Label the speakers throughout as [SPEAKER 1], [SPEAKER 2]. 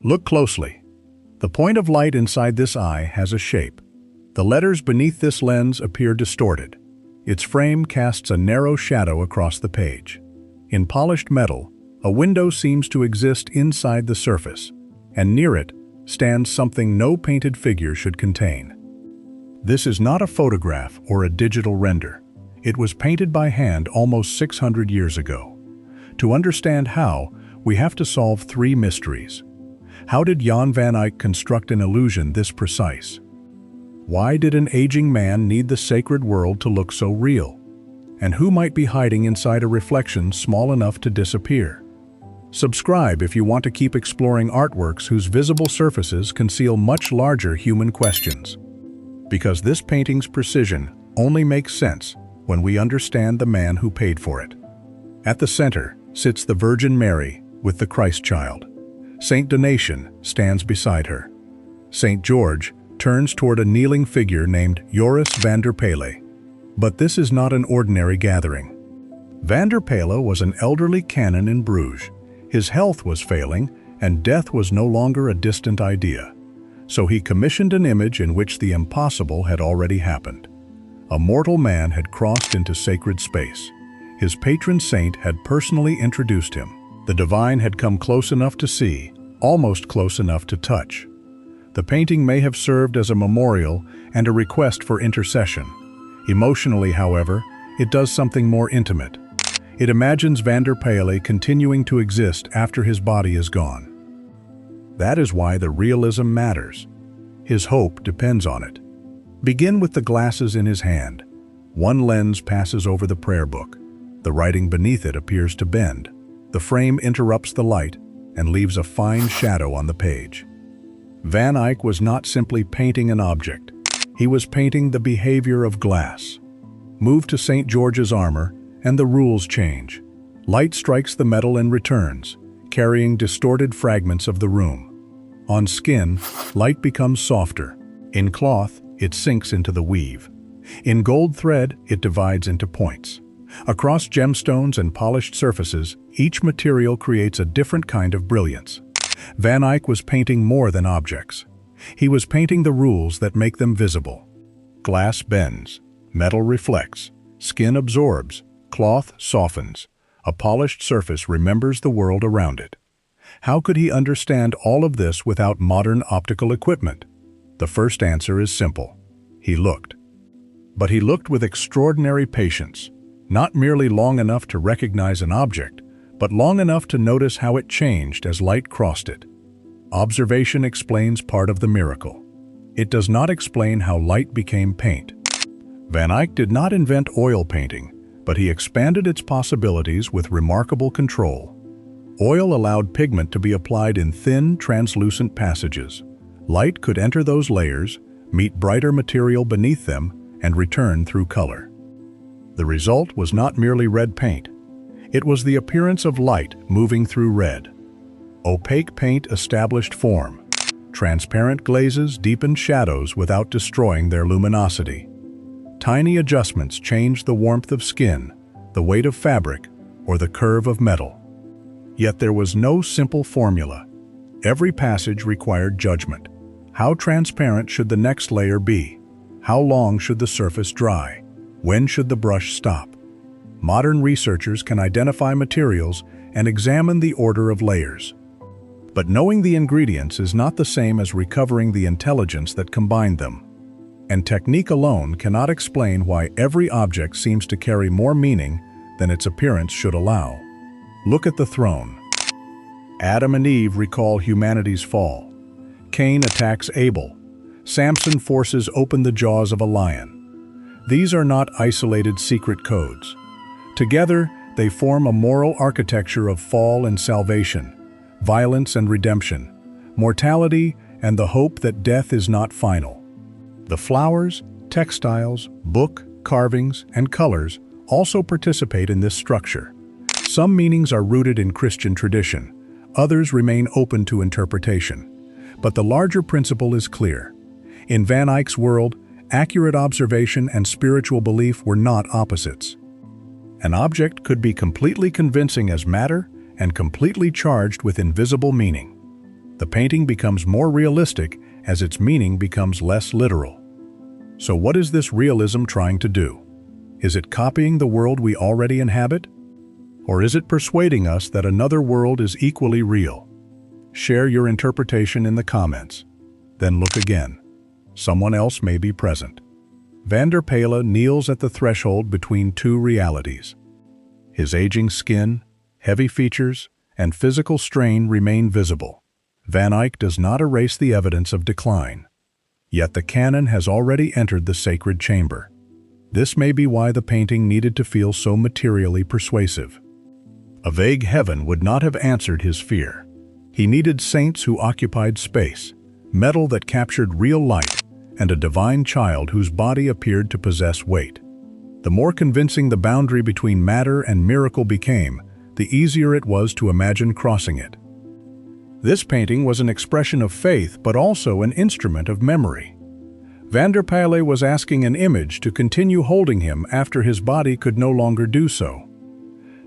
[SPEAKER 1] Look closely. The point of light inside this eye has a shape. The letters beneath this lens appear distorted. Its frame casts a narrow shadow across the page. In polished metal, a window seems to exist inside the surface, and near it stands something no painted figure should contain. This is not a photograph or a digital render. It was painted by hand almost 600 years ago. To understand how, we have to solve three mysteries. How did Jan van Eyck construct an illusion this precise? Why did an aging man need the sacred world to look so real? And who might be hiding inside a reflection small enough to disappear? Subscribe if you want to keep exploring artworks whose visible surfaces conceal much larger human questions. Because this painting's precision only makes sense when we understand the man who paid for it. At the center sits the Virgin Mary with the Christ child. Saint Donation stands beside her. Saint George turns toward a kneeling figure named Joris van der Paele. But this is not an ordinary gathering. Van der Paele was an elderly canon in Bruges. His health was failing, and death was no longer a distant idea. So he commissioned an image in which the impossible had already happened. A mortal man had crossed into sacred space. His patron saint had personally introduced him. The divine had come close enough to see, almost close enough to touch. The painting may have served as a memorial and a request for intercession. Emotionally, however, it does something more intimate. It imagines Van der Paele continuing to exist after his body is gone. That is why the realism matters. His hope depends on it. Begin with the glasses in his hand. One lens passes over the prayer book. The writing beneath it appears to bend. The frame interrupts the light and leaves a fine shadow on the page. Van Eyck was not simply painting an object. He was painting the behavior of glass. Move to St. George's armor, and the rules change. Light strikes the metal and returns, carrying distorted fragments of the room. On skin, light becomes softer. In cloth, it sinks into the weave. In gold thread, it divides into points. Across gemstones and polished surfaces, each material creates a different kind of brilliance. Van Eyck was painting more than objects. He was painting the rules that make them visible. Glass bends, metal reflects, skin absorbs, cloth softens. A polished surface remembers the world around it. How could he understand all of this without modern optical equipment? The first answer is simple. He looked. But he looked with extraordinary patience, not merely long enough to recognize an object, but long enough to notice how it changed as light crossed it. Observation explains part of the miracle. It does not explain how light became paint. Van Eyck did not invent oil painting, but he expanded its possibilities with remarkable control. Oil allowed pigment to be applied in thin, translucent passages. Light could enter those layers, meet brighter material beneath them, and return through color. The result was not merely red paint. It was the appearance of light moving through red. Opaque paint established form. Transparent glazes deepened shadows without destroying their luminosity. Tiny adjustments changed the warmth of skin, the weight of fabric, or the curve of metal. Yet there was no simple formula. Every passage required judgment. How transparent should the next layer be? How long should the surface dry? When should the brush stop? Modern researchers can identify materials and examine the order of layers. But knowing the ingredients is not the same as recovering the intelligence that combined them. And technique alone cannot explain why every object seems to carry more meaning than its appearance should allow. Look at the throne. Adam and Eve recall humanity's fall. Cain attacks Abel. Samson forces open the jaws of a lion. These are not isolated secret codes. Together, they form a moral architecture of fall and salvation, violence and redemption, mortality and the hope that death is not final. The flowers, textiles, book, carvings, and colors also participate in this structure. Some meanings are rooted in Christian tradition, others remain open to interpretation. But the larger principle is clear. In Van Eyck's world, accurate observation and spiritual belief were not opposites. An object could be completely convincing as matter and completely charged with invisible meaning. The painting becomes more realistic as its meaning becomes less literal. So what is this realism trying to do? Is it copying the world we already inhabit? Or is it persuading us that another world is equally real? Share your interpretation in the comments. Then look again. Someone else may be present. Van der Paele kneels at the threshold between two realities. His aging skin, heavy features, and physical strain remain visible. Van Eyck does not erase the evidence of decline. Yet the Canon has already entered the sacred chamber. This may be why the painting needed to feel so materially persuasive. A vague heaven would not have answered his fear. He needed saints who occupied space, metal that captured real light, and a divine child whose body appeared to possess weight. The more convincing the boundary between matter and miracle became, the easier it was to imagine crossing it. This painting was an expression of faith but also an instrument of memory. Van der Paele was asking an image to continue holding him after his body could no longer do so.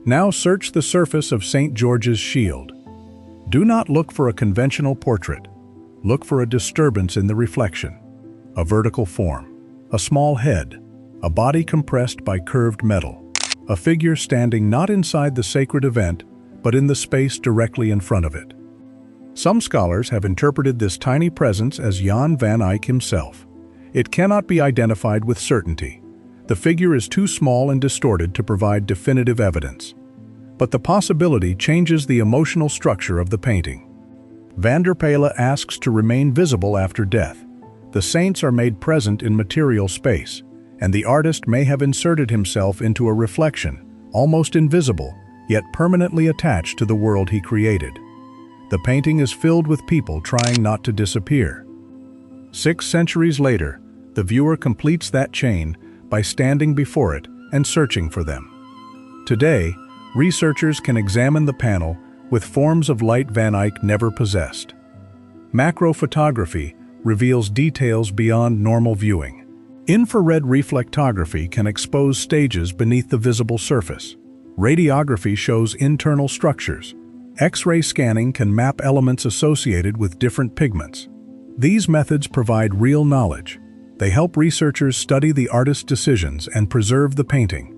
[SPEAKER 1] Now search the surface of St. George's Shield. Do not look for a conventional portrait. Look for a disturbance in the reflection. A vertical form, a small head, a body compressed by curved metal, a figure standing not inside the sacred event, but in the space directly in front of it. Some scholars have interpreted this tiny presence as Jan van Eyck himself. It cannot be identified with certainty. The figure is too small and distorted to provide definitive evidence. But the possibility changes the emotional structure of the painting. Van der Paele asks to remain visible after death. The saints are made present in material space, and the artist may have inserted himself into a reflection, almost invisible, yet permanently attached to the world he created. The painting is filled with people trying not to disappear. 6 centuries later, the viewer completes that chain by standing before it and searching for them. Today, researchers can examine the panel with forms of light Van Eyck never possessed. Macrophotography reveals details beyond normal viewing. Infrared reflectography can expose stages beneath the visible surface. Radiography shows internal structures. X-ray scanning can map elements associated with different pigments. These methods provide real knowledge. They help researchers study the artist's decisions and preserve the painting.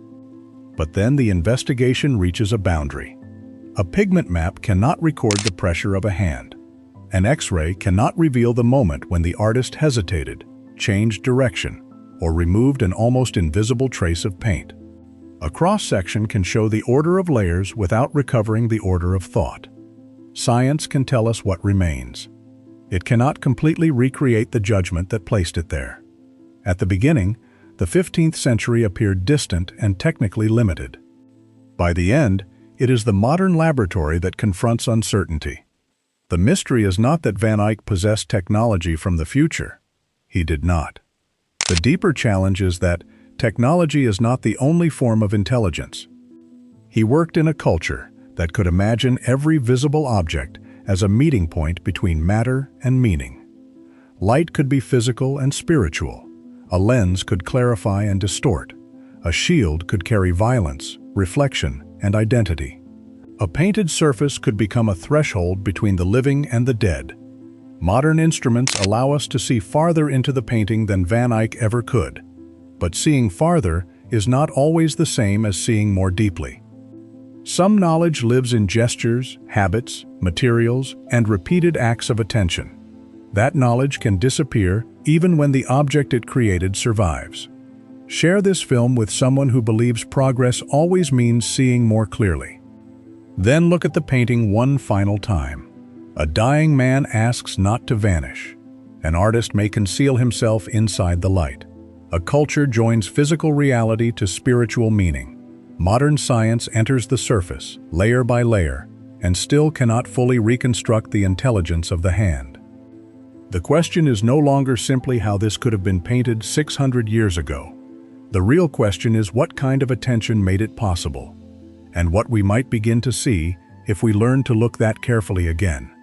[SPEAKER 1] But then the investigation reaches a boundary. A pigment map cannot record the pressure of a hand. An X-ray cannot reveal the moment when the artist hesitated, changed direction, or removed an almost invisible trace of paint. A cross-section can show the order of layers without recovering the order of thought. Science can tell us what remains. It cannot completely recreate the judgment that placed it there. At the beginning, the 15th century appeared distant and technically limited. By the end, it is the modern laboratory that confronts uncertainty. The mystery is not that Van Eyck possessed technology from the future. He did not. The deeper challenge is that technology is not the only form of intelligence. He worked in a culture that could imagine every visible object as a meeting point between matter and meaning. Light could be physical and spiritual. A lens could clarify and distort. A shield could carry violence, reflection, and identity. A painted surface could become a threshold between the living and the dead. Modern instruments allow us to see farther into the painting than Van Eyck ever could. But seeing farther is not always the same as seeing more deeply. Some knowledge lives in gestures, habits, materials, and repeated acts of attention. That knowledge can disappear even when the object it created survives. Share this film with someone who believes progress always means seeing more clearly. Then look at the painting one final time. A dying man asks not to vanish. An artist may conceal himself inside the light. A culture joins physical reality to spiritual meaning. Modern science enters the surface, layer by layer, and still cannot fully reconstruct the intelligence of the hand. The question is no longer simply how this could have been painted 600 years ago. The real question is what kind of attention made it possible, and what we might begin to see if we learn to look that carefully again.